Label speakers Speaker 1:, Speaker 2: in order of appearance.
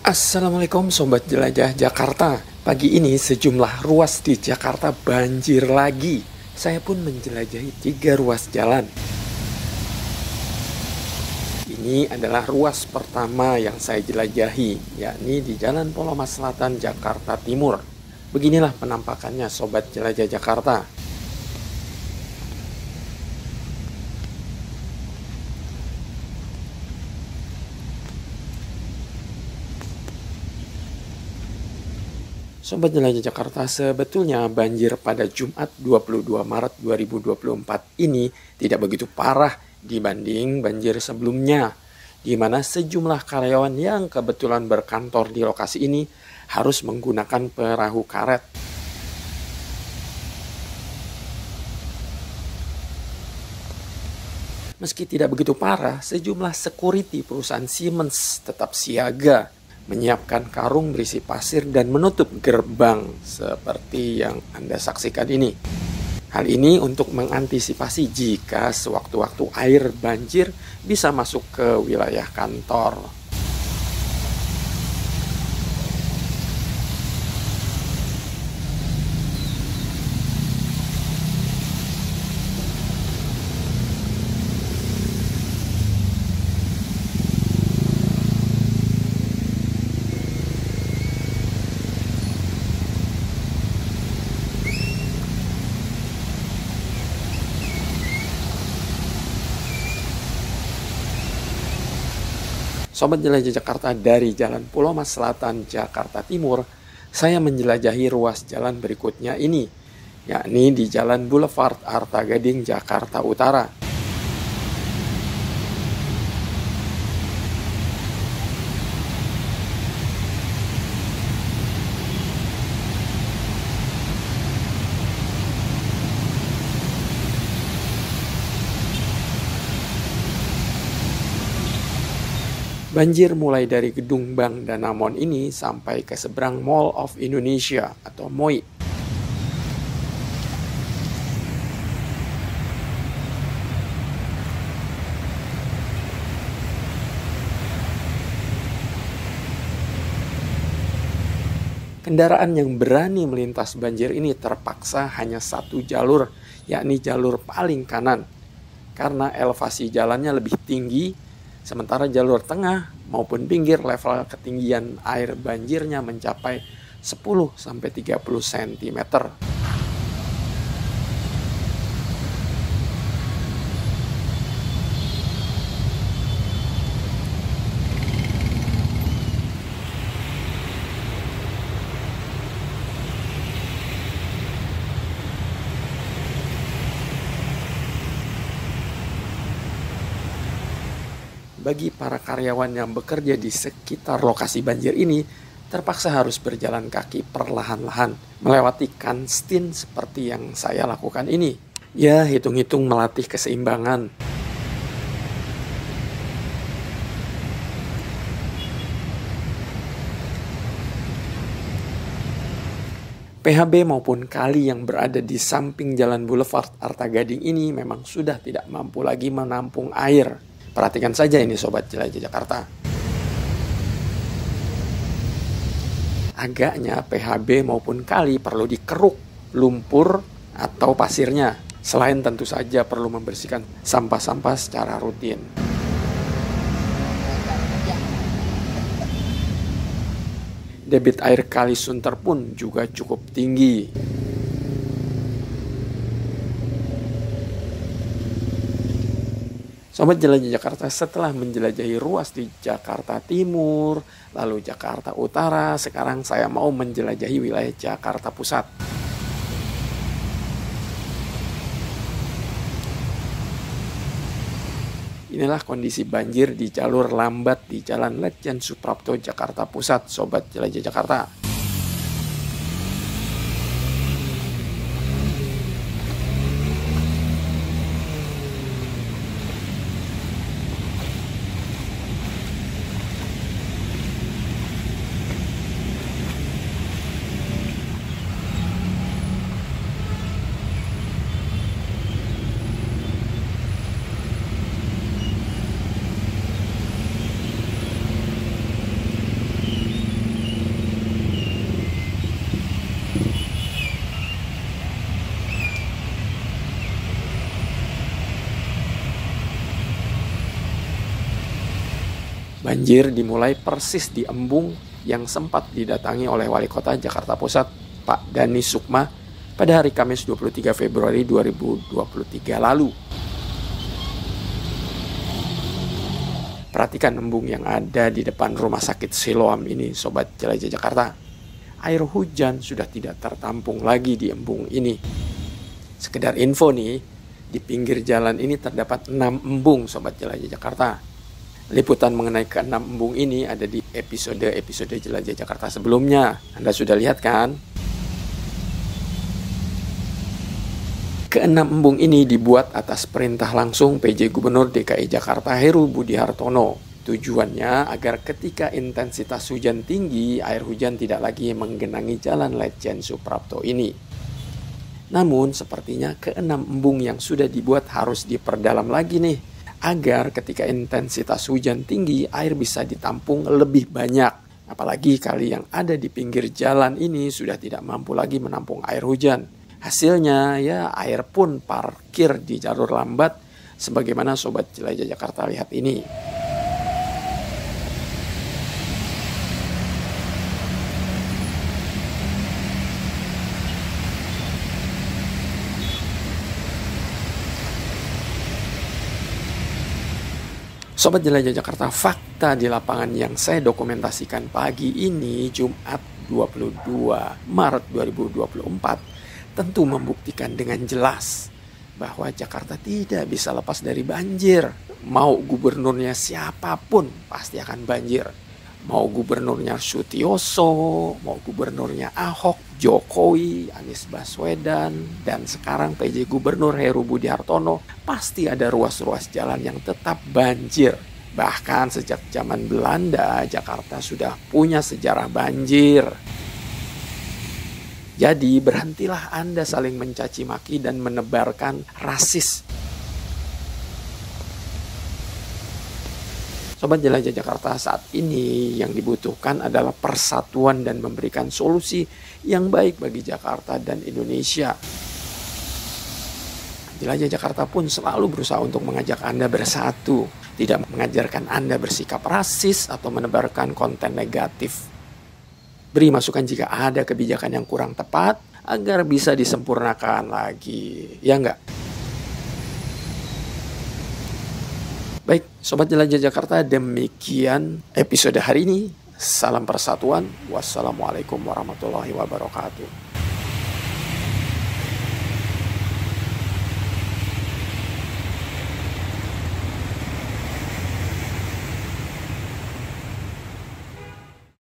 Speaker 1: Assalamualaikum Sobat Jelajah Jakarta. Pagi ini sejumlah ruas di Jakarta banjir lagi. Saya pun menjelajahi 3 ruas jalan. Ini adalah ruas pertama yang saya jelajahi, yakni di Jalan Polomas Selatan, Jakarta Timur. Beginilah penampakannya Sobat Jelajah Jakarta. Sobat Jelajah Jakarta, sebetulnya banjir pada Jumat 22 Maret 2024 ini tidak begitu parah dibanding banjir sebelumnya, di mana sejumlah karyawan yang kebetulan berkantor di lokasi ini harus menggunakan perahu karet. Meski tidak begitu parah, sejumlah security perusahaan Siemens tetap siaga, menyiapkan karung berisi pasir dan menutup gerbang seperti yang Anda saksikan ini. Hal ini untuk mengantisipasi jika sewaktu-waktu air banjir bisa masuk ke wilayah kantor. Sobat Jelajah Jakarta, dari Jalan Polomas Selatan, Jakarta Timur, saya menjelajahi ruas jalan berikutnya ini, yakni di Jalan Boulevard Arta Gading, Jakarta Utara. Banjir mulai dari gedung Bank Danamon ini sampai ke seberang Mall of Indonesia atau MOI. Kendaraan yang berani melintas banjir ini terpaksa hanya satu jalur, yakni jalur paling kanan, karena elevasi jalannya lebih tinggi. Sementara jalur tengah maupun pinggir level ketinggian air banjirnya mencapai 10-30 cm. Bagi para karyawan yang bekerja di sekitar lokasi banjir ini, terpaksa harus berjalan kaki perlahan-lahan, melewati kantin seperti yang saya lakukan ini. Ya, hitung-hitung melatih keseimbangan. PHB maupun kali yang berada di samping Jalan Boulevard Arta Gading ini memang sudah tidak mampu lagi menampung air. Perhatikan saja ini Sobat Jelajah Jakarta. Agaknya PHB maupun kali perlu dikeruk lumpur atau pasirnya. Selain tentu saja perlu membersihkan sampah-sampah secara rutin. Debit air Kali Sunter pun juga cukup tinggi. Sobat Jelajah Jakarta, setelah menjelajahi ruas di Jakarta Timur, lalu Jakarta Utara, sekarang saya mau menjelajahi wilayah Jakarta Pusat. Inilah kondisi banjir di jalur lambat di Jalan Ledjen Suprapto, Jakarta Pusat, Sobat Jelajah Jakarta. Banjir dimulai persis di embung yang sempat didatangi oleh Wali Kota Jakarta Pusat, Pak Dani Sukma, pada hari Kamis 23 Februari 2023 lalu. Perhatikan embung yang ada di depan rumah sakit Siloam ini, Sobat Jelajah Jakarta. Air hujan sudah tidak tertampung lagi di embung ini. Sekedar info nih, di pinggir jalan ini terdapat 6 embung, Sobat Jelajah Jakarta. Liputan mengenai ke-6 embung ini ada di episode Jelajah Jakarta sebelumnya. Anda sudah lihat kan? Ke-6 embung ini dibuat atas perintah langsung PJ Gubernur DKI Jakarta Heru Budi Hartono. Tujuannya agar ketika intensitas hujan tinggi, air hujan tidak lagi menggenangi jalan Letjen Suprapto ini. Namun sepertinya ke-6 embung yang sudah dibuat harus diperdalam lagi nih, agar ketika intensitas hujan tinggi, air bisa ditampung lebih banyak. Apalagi kali yang ada di pinggir jalan ini sudah tidak mampu lagi menampung air hujan. Hasilnya ya air pun parkir di jalur lambat, sebagaimana Sobat Jelajah Jakarta lihat ini. Sobat Jelajah Jakarta, fakta di lapangan yang saya dokumentasikan pagi ini Jumat 22 Maret 2024 tentu membuktikan dengan jelas bahwa Jakarta tidak bisa lepas dari banjir. Mau gubernurnya siapapun pasti akan banjir. Mau gubernurnya Sutioso, mau gubernurnya Ahok, Jokowi, Anies Baswedan, dan sekarang PJ Gubernur Heru Budi Hartono, pasti ada ruas-ruas jalan yang tetap banjir. Bahkan sejak zaman Belanda, Jakarta sudah punya sejarah banjir. Jadi berhentilah Anda saling mencaci maki dan menebarkan rasis. Sobat Jelajah Jakarta, saat ini yang dibutuhkan adalah persatuan dan memberikan solusi yang baik bagi Jakarta dan Indonesia. Jelajah Jakarta pun selalu berusaha untuk mengajak Anda bersatu, tidak mengajarkan Anda bersikap rasis atau menebarkan konten negatif. Beri masukan jika ada kebijakan yang kurang tepat agar bisa disempurnakan lagi, ya enggak? Baik, Sobat Jelajah Jakarta, demikian episode hari ini. Salam persatuan. Wassalamualaikum warahmatullahi wabarakatuh.